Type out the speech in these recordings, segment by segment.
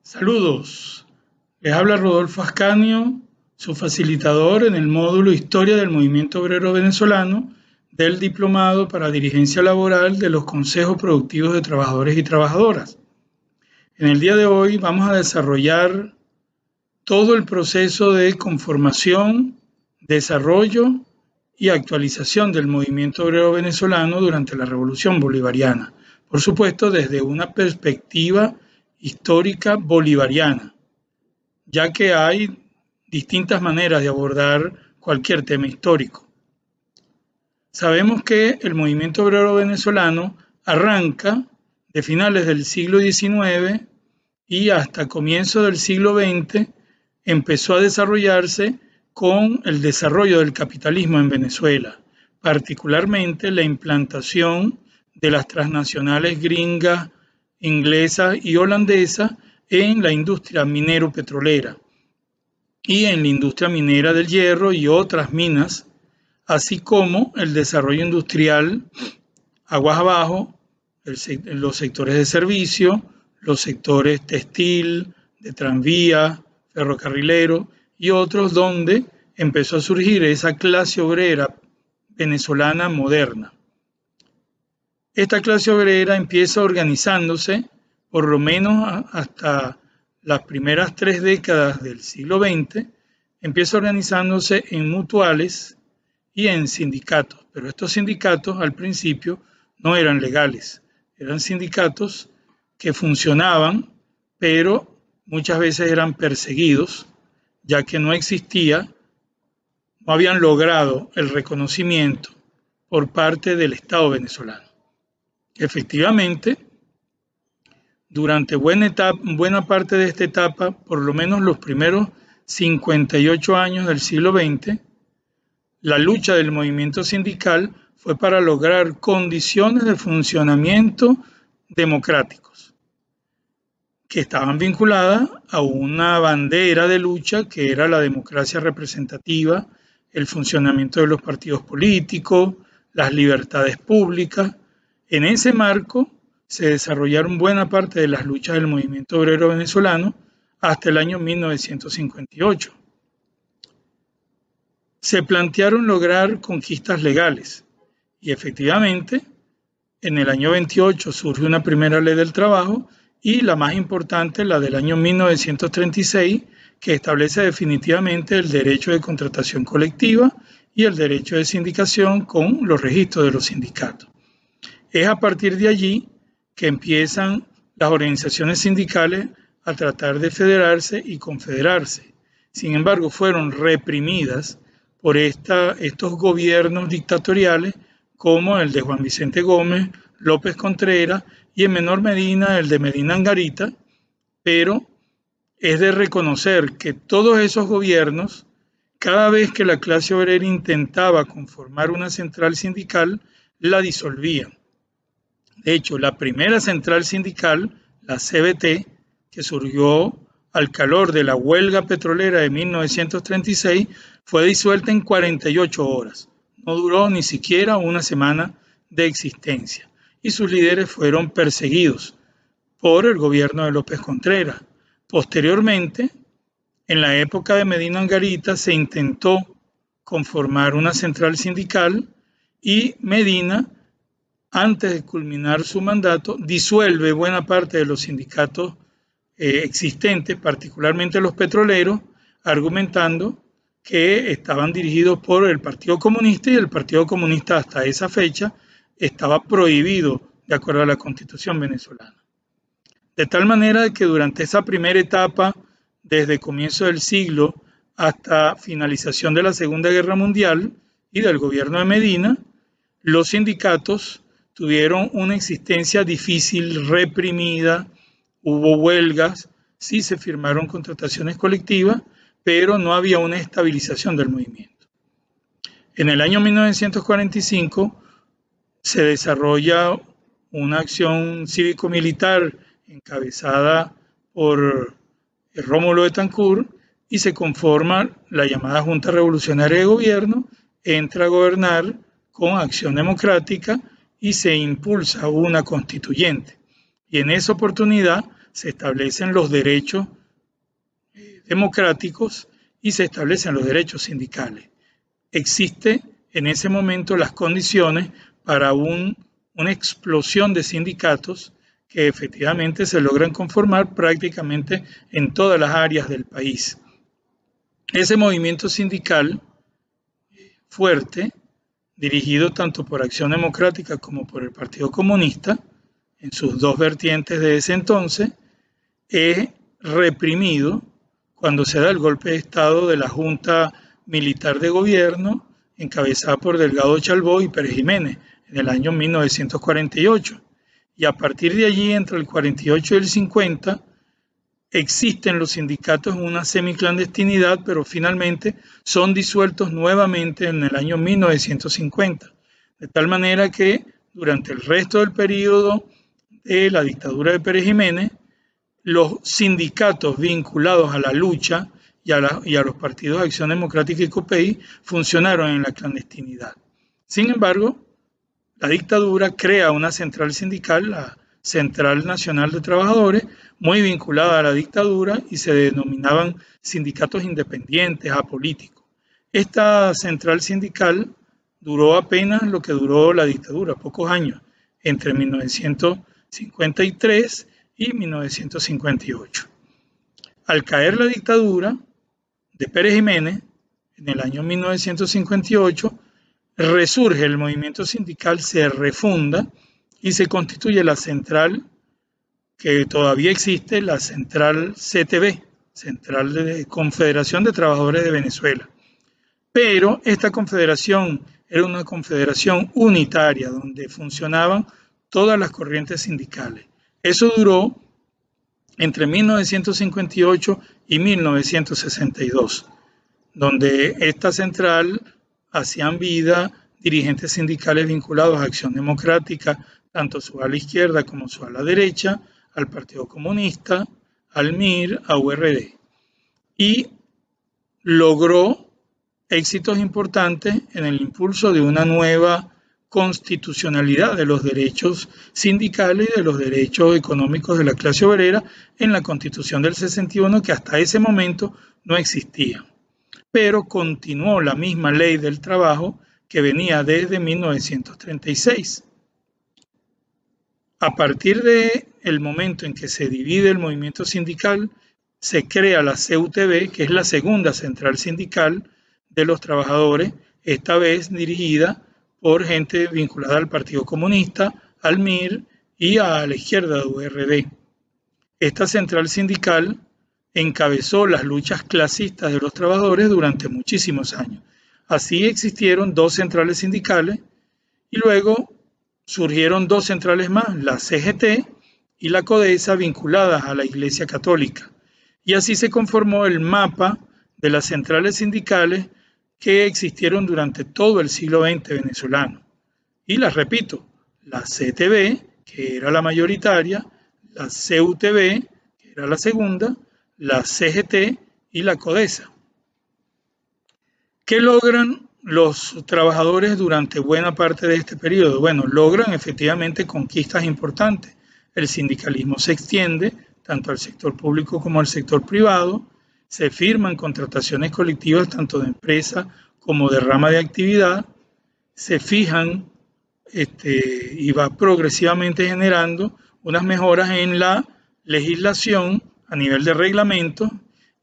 Saludos, les habla Rodolfo Ascanio, su facilitador en el módulo Historia del Movimiento Obrero Venezolano del Diplomado para Dirigencia Laboral de los Consejos Productivos de Trabajadores y Trabajadoras. En el día de hoy vamos a desarrollar todo el proceso de conformación, desarrollo y actualización del movimiento obrero venezolano durante la Revolución Bolivariana. Por supuesto, desde una perspectiva histórica bolivariana, ya que hay distintas maneras de abordar cualquier tema histórico. Sabemos que el movimiento obrero venezolano arranca de finales del siglo XIX y hasta comienzos del siglo XX empezó a desarrollarse con el desarrollo del capitalismo en Venezuela, particularmente la implantación de las transnacionales gringas, inglesa y holandesa en la industria minero-petrolera y en la industria minera del hierro y otras minas, así como el desarrollo industrial aguas abajo, los sectores de servicio, los sectores textil, de tranvía, ferrocarrilero y otros donde empezó a surgir esa clase obrera venezolana moderna. Esta clase obrera empieza organizándose por lo menos hasta las primeras 3 décadas del siglo XX, empieza organizándose en mutuales y en sindicatos, pero estos sindicatos al principio no eran legales, eran sindicatos que funcionaban, pero muchas veces eran perseguidos, ya que no habían logrado el reconocimiento por parte del Estado venezolano. Efectivamente, durante buena parte de esta etapa, por lo menos los primeros 58 años del siglo XX, la lucha del movimiento sindical fue para lograr condiciones de funcionamiento democráticos, que estaban vinculadas a una bandera de lucha que era la democracia representativa, el funcionamiento de los partidos políticos, las libertades públicas. En ese marco se desarrollaron buena parte de las luchas del movimiento obrero venezolano hasta el año 1958. Se plantearon lograr conquistas legales y efectivamente en el año 28 surge una primera ley del trabajo y la más importante, la del año 1936, que establece definitivamente el derecho de contratación colectiva y el derecho de sindicación con los registros de los sindicatos. Es a partir de allí que empiezan las organizaciones sindicales a tratar de federarse y confederarse. Sin embargo, fueron reprimidas por estos gobiernos dictatoriales como el de Juan Vicente Gómez, López Contreras y en menor medida el de Medina Angarita, pero es de reconocer que todos esos gobiernos, cada vez que la clase obrera intentaba conformar una central sindical, la disolvían. De hecho, la primera central sindical, la CBT, que surgió al calor de la huelga petrolera de 1936, fue disuelta en 48 horas. No duró ni siquiera una semana de existencia y sus líderes fueron perseguidos por el gobierno de López Contreras. Posteriormente, en la época de Medina Angarita, se intentó conformar una central sindical y Medina, antes de culminar su mandato, disuelve buena parte de los sindicatos existentes, particularmente los petroleros, argumentando que estaban dirigidos por el Partido Comunista y el Partido Comunista hasta esa fecha estaba prohibido de acuerdo a la Constitución venezolana. De tal manera que durante esa primera etapa, desde comienzo del siglo hasta finalización de la Segunda Guerra Mundial y del gobierno de Medina, los sindicatos tuvieron una existencia difícil, reprimida, hubo huelgas, sí se firmaron contrataciones colectivas, pero no había una estabilización del movimiento. En el año 1945 se desarrolla una acción cívico-militar encabezada por Rómulo Betancourt, y se conforma la llamada Junta Revolucionaria de Gobierno, entra a gobernar con Acción Democrática y se impulsa una constituyente. Y en esa oportunidad se establecen los derechos democráticos y se establecen los derechos sindicales. Existe en ese momento las condiciones para una explosión de sindicatos que efectivamente se logran conformar prácticamente en todas las áreas del país. Ese movimiento sindical fuerte, dirigido tanto por Acción Democrática como por el Partido Comunista, en sus dos vertientes de ese entonces, es reprimido cuando se da el golpe de Estado de la Junta Militar de Gobierno, encabezada por Delgado Chalbó y Pérez Jiménez, en el año 1948. Y a partir de allí, entre el 48 y el 50, existen los sindicatos en una semiclandestinidad, pero finalmente son disueltos nuevamente en el año 1950. De tal manera que durante el resto del periodo de la dictadura de Pérez Jiménez, los sindicatos vinculados a la lucha y a los partidos de Acción Democrática y COPEI funcionaron en la clandestinidad. Sin embargo, la dictadura crea una central sindical, la Central Nacional de Trabajadores, muy vinculada a la dictadura y se denominaban sindicatos independientes, apolíticos. Esta central sindical duró apenas lo que duró la dictadura, pocos años, entre 1953 y 1958. Al caer la dictadura de Pérez Jiménez, en el año 1958, resurge el movimiento sindical, se refunda y se constituye la central que todavía existe, la central CTV, Central de Confederación de Trabajadores de Venezuela. Pero esta confederación era una confederación unitaria donde funcionaban todas las corrientes sindicales. Eso duró entre 1958 y 1962, donde esta central hacían vida dirigentes sindicales vinculados a Acción Democrática, tanto su ala izquierda como su ala derecha, al Partido Comunista, al MIR, a URD. Y logró éxitos importantes en el impulso de una nueva constitucionalidad de los derechos sindicales y de los derechos económicos de la clase obrera en la Constitución del 61, que hasta ese momento no existía. Pero continuó la misma ley del trabajo que venía desde 1936. A partir del momento en que se divide el movimiento sindical, se crea la CUTV, que es la segunda central sindical de los trabajadores, esta vez dirigida por gente vinculada al Partido Comunista, al MIR y a la izquierda de URD. Esta central sindical encabezó las luchas clasistas de los trabajadores durante muchísimos años. Así existieron dos centrales sindicales y luego surgieron dos centrales más, la CGT y la CODESA, vinculadas a la Iglesia Católica. Y así se conformó el mapa de las centrales sindicales que existieron durante todo el siglo XX venezolano. Y las repito, la CTV, que era la mayoritaria, la CUTV, que era la segunda, la CGT y la CODESA. ¿Qué logran los trabajadores durante buena parte de este periodo? Bueno, logran efectivamente conquistas importantes. El sindicalismo se extiende tanto al sector público como al sector privado. Se firman contrataciones colectivas tanto de empresa como de rama de actividad. Se fijan y va progresivamente generando unas mejoras en la legislación a nivel de reglamento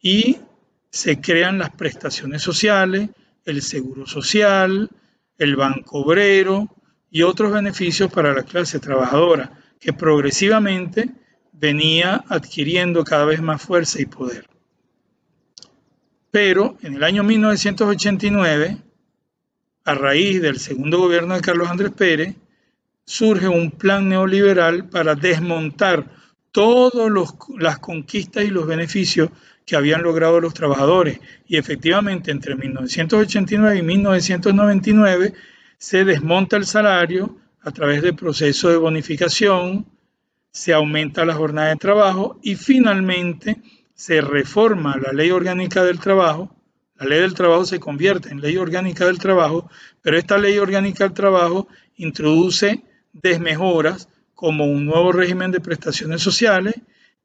y se crean las prestaciones sociales, el seguro social, el banco obrero y otros beneficios para la clase trabajadora que progresivamente venía adquiriendo cada vez más fuerza y poder. Pero en el año 1989, a raíz del segundo gobierno de Carlos Andrés Pérez, surge un plan neoliberal para desmontar todas las conquistas y los beneficios que habían logrado los trabajadores. Y efectivamente, entre 1989 y 1999, se desmonta el salario a través del proceso de bonificación, se aumenta la jornada de trabajo y finalmente se reforma la Ley Orgánica del Trabajo. La Ley del Trabajo se convierte en Ley Orgánica del Trabajo, pero esta Ley Orgánica del Trabajo introduce desmejoras como un nuevo régimen de prestaciones sociales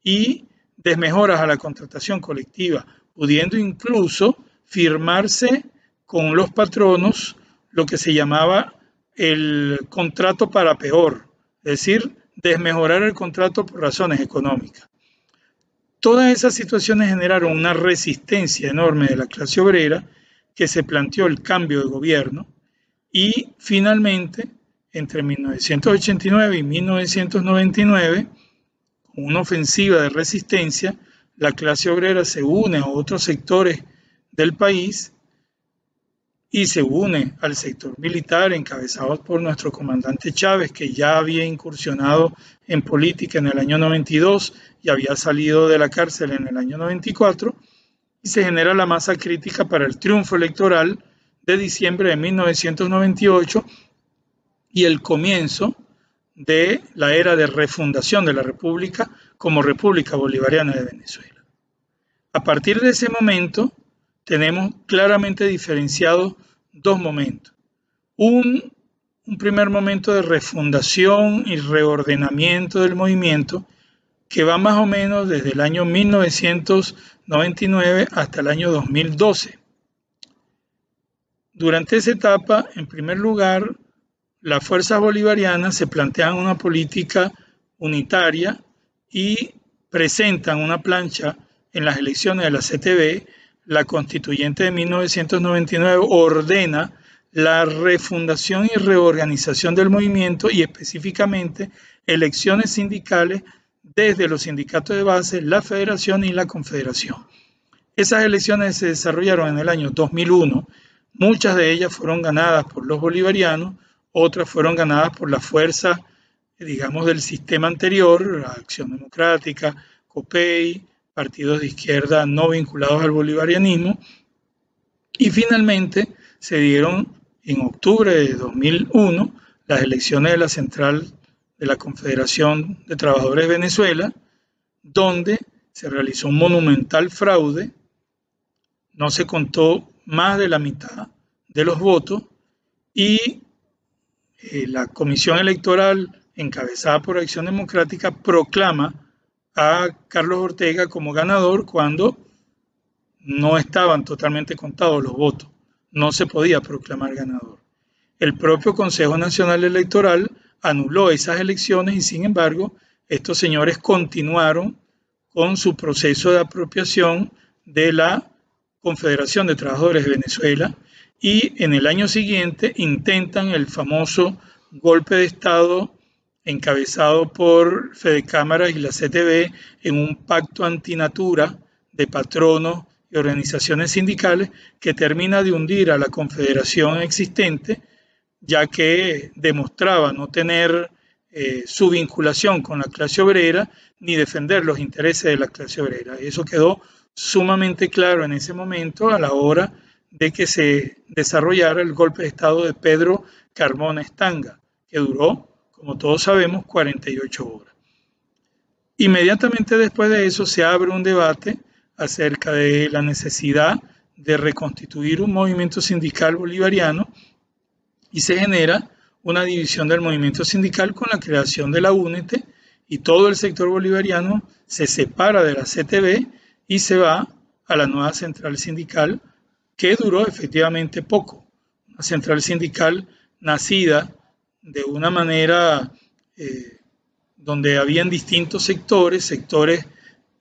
y desmejoras a la contratación colectiva, pudiendo incluso firmarse con los patronos lo que se llamaba el contrato para peor, es decir, desmejorar el contrato por razones económicas. Todas esas situaciones generaron una resistencia enorme de la clase obrera que se planteó el cambio de gobierno y finalmente, entre 1989 y 1999, con una ofensiva de resistencia, la clase obrera se une a otros sectores del país y se une al sector militar encabezado por nuestro comandante Chávez, que ya había incursionado en política en el año 92 y había salido de la cárcel en el año 94, y se genera la masa crítica para el triunfo electoral de diciembre de 1998 y el comienzo de la era de refundación de la República como República Bolivariana de Venezuela. A partir de ese momento tenemos claramente diferenciados dos momentos. Un primer momento de refundación y reordenamiento del movimiento que va más o menos desde el año 1999 hasta el año 2012. Durante esa etapa, en primer lugar, las fuerzas bolivarianas se plantean una política unitaria y presentan una plancha en las elecciones de la CTV. La constituyente de 1999 ordena la refundación y reorganización del movimiento y específicamente elecciones sindicales desde los sindicatos de base, la federación y la confederación. Esas elecciones se desarrollaron en el año 2001. Muchas de ellas fueron ganadas por los bolivarianos, otras fueron ganadas por las fuerzas, digamos, del sistema anterior, la Acción Democrática, COPEI, partidos de izquierda no vinculados al bolivarianismo, y finalmente se dieron en octubre de 2001 las elecciones de la Central de la Confederación de Trabajadores de Venezuela, donde se realizó un monumental fraude, no se contó más de la mitad de los votos y la Comisión Electoral encabezada por Acción Democrática proclama a Carlos Ortega como ganador cuando no estaban totalmente contados los votos. No se podía proclamar ganador. El propio Consejo Nacional Electoral anuló esas elecciones y sin embargo estos señores continuaron con su proceso de apropiación de la Confederación de Trabajadores de Venezuela y en el año siguiente intentan el famoso golpe de Estado encabezado por Fedecámaras y la CTV en un pacto antinatura de patronos y organizaciones sindicales que termina de hundir a la confederación existente, ya que demostraba no tener su vinculación con la clase obrera ni defender los intereses de la clase obrera. Eso quedó sumamente claro en ese momento a la hora de que se desarrollara el golpe de Estado de Pedro Carmona Estanga, que duró, como todos sabemos, 48 horas. Inmediatamente después de eso se abre un debate acerca de la necesidad de reconstituir un movimiento sindical bolivariano y se genera una división del movimiento sindical con la creación de la UNET y todo el sector bolivariano se separa de la CTV y se va a la nueva central sindical que duró efectivamente poco. Una central sindical nacida de una manera donde habían distintos sectores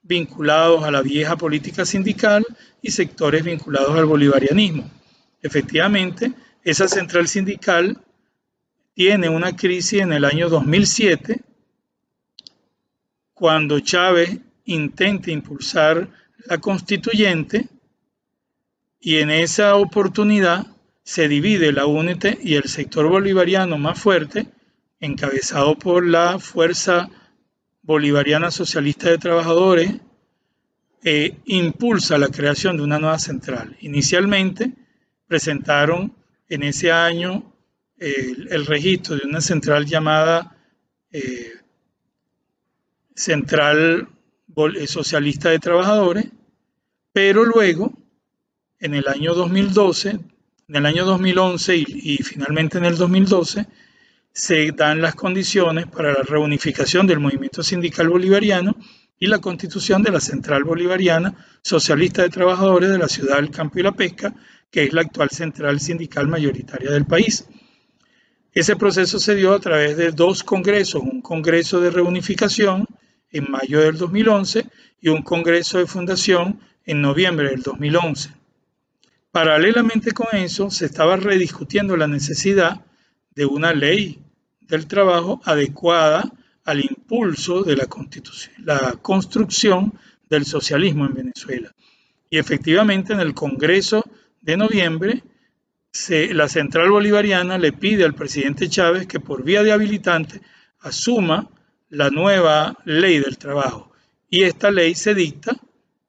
vinculados a la vieja política sindical y sectores vinculados al bolivarianismo. Efectivamente, esa central sindical tiene una crisis en el año 2007, cuando Chávez intenta impulsar la constituyente y en esa oportunidad se divide la UNET y el sector bolivariano más fuerte, encabezado por la Fuerza Bolivariana Socialista de Trabajadores, impulsa la creación de una nueva central. Inicialmente presentaron en ese año el registro de una central llamada Central Socialista de Trabajadores, pero luego, en el año 2012, en el año 2011 y finalmente en el 2012, se dan las condiciones para la reunificación del movimiento sindical bolivariano y la constitución de la Central Bolivariana Socialista de Trabajadores de la Ciudad del Campo y la Pesca, que es la actual central sindical mayoritaria del país. Ese proceso se dio a través de dos congresos, un congreso de reunificación en mayo del 2011 y un congreso de fundación en noviembre del 2011. Paralelamente con eso, se estaba rediscutiendo la necesidad de una ley del trabajo adecuada al impulso de la Constitución, la construcción del socialismo en Venezuela. Y efectivamente en el Congreso de noviembre, la Central Bolivariana le pide al presidente Chávez que por vía de habilitante asuma la nueva ley del trabajo. Y esta ley se dicta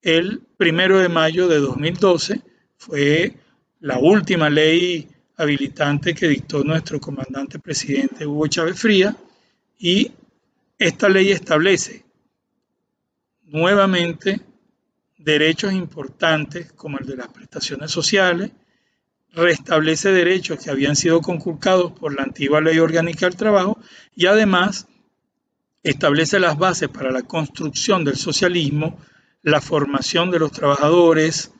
el 1 de mayo de 2012, fue la última ley habilitante que dictó nuestro comandante presidente Hugo Chávez Frías, y esta ley establece nuevamente derechos importantes como el de las prestaciones sociales, restablece derechos que habían sido conculcados por la antigua Ley Orgánica del Trabajo y además establece las bases para la construcción del socialismo, la formación de los trabajadores,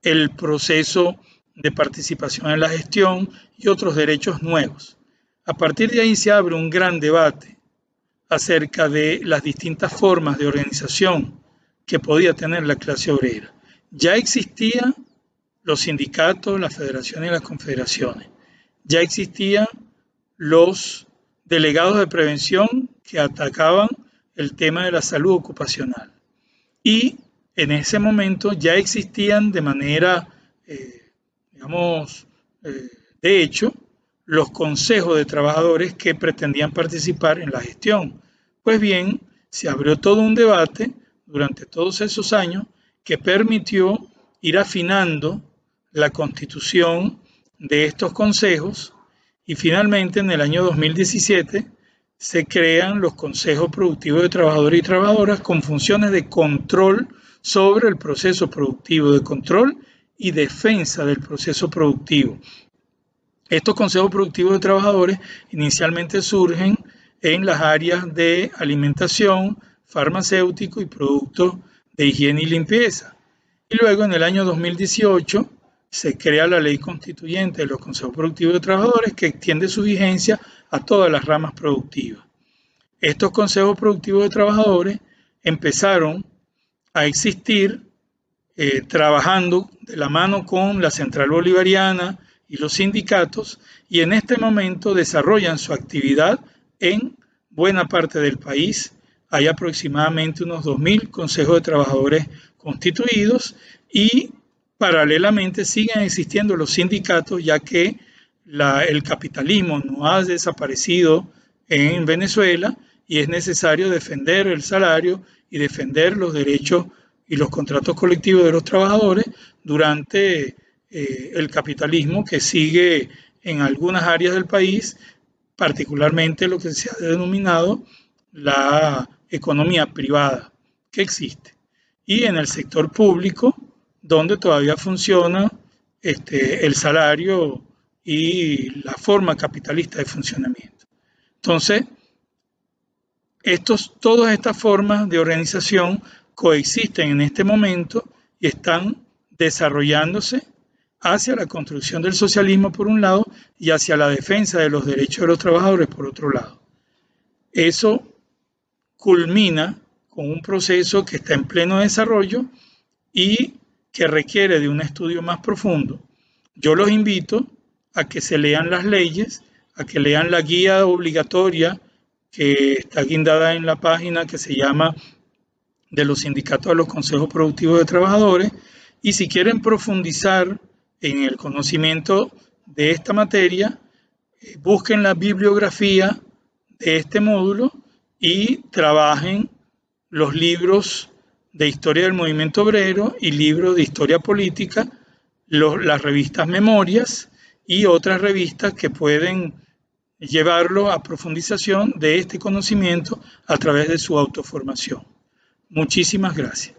el proceso de participación en la gestión y otros derechos nuevos. A partir de ahí se abre un gran debate acerca de las distintas formas de organización que podía tener la clase obrera. Ya existían los sindicatos, las federaciones y las confederaciones. Ya existían los delegados de prevención que atacaban el tema de la salud ocupacional. Y en ese momento ya existían de manera, de hecho, los consejos de trabajadores que pretendían participar en la gestión. Pues bien, se abrió todo un debate durante todos esos años que permitió ir afinando la constitución de estos consejos y finalmente en el año 2017 se crean los consejos productivos de trabajadores y trabajadoras con funciones de control sobre el proceso productivo, de control y defensa del proceso productivo. Estos consejos productivos de trabajadores inicialmente surgen en las áreas de alimentación, farmacéutico y productos de higiene y limpieza. Y luego en el año 2018 se crea la ley constituyente de los consejos productivos de trabajadores que extiende su vigencia a todas las ramas productivas. Estos consejos productivos de trabajadores empezaron a existir trabajando de la mano con la Central Bolivariana y los sindicatos y en este momento desarrollan su actividad en buena parte del país. Hay aproximadamente unos 2.000 consejos de trabajadores constituidos y paralelamente siguen existiendo los sindicatos ya que el capitalismo no ha desaparecido en Venezuela y es necesario defender el salario y defender los derechos y los contratos colectivos de los trabajadores durante el capitalismo que sigue en algunas áreas del país, particularmente lo que se ha denominado la economía privada que existe. Y en el sector público, donde todavía funciona el salario y la forma capitalista de funcionamiento. Entonces, todas estas formas de organización coexisten en este momento y están desarrollándose hacia la construcción del socialismo por un lado y hacia la defensa de los derechos de los trabajadores por otro lado. Eso culmina con un proceso que está en pleno desarrollo y que requiere de un estudio más profundo. Yo los invito a que se lean las leyes, a que lean la guía obligatoria que está guindada en la página que se llama de los sindicatos a los consejos productivos de trabajadores y si quieren profundizar en el conocimiento de esta materia, busquen la bibliografía de este módulo y trabajen los libros de historia del movimiento obrero y libros de historia política, las revistas Memorias y otras revistas que pueden llevarlo a profundización de este conocimiento a través de su autoformación. Muchísimas gracias.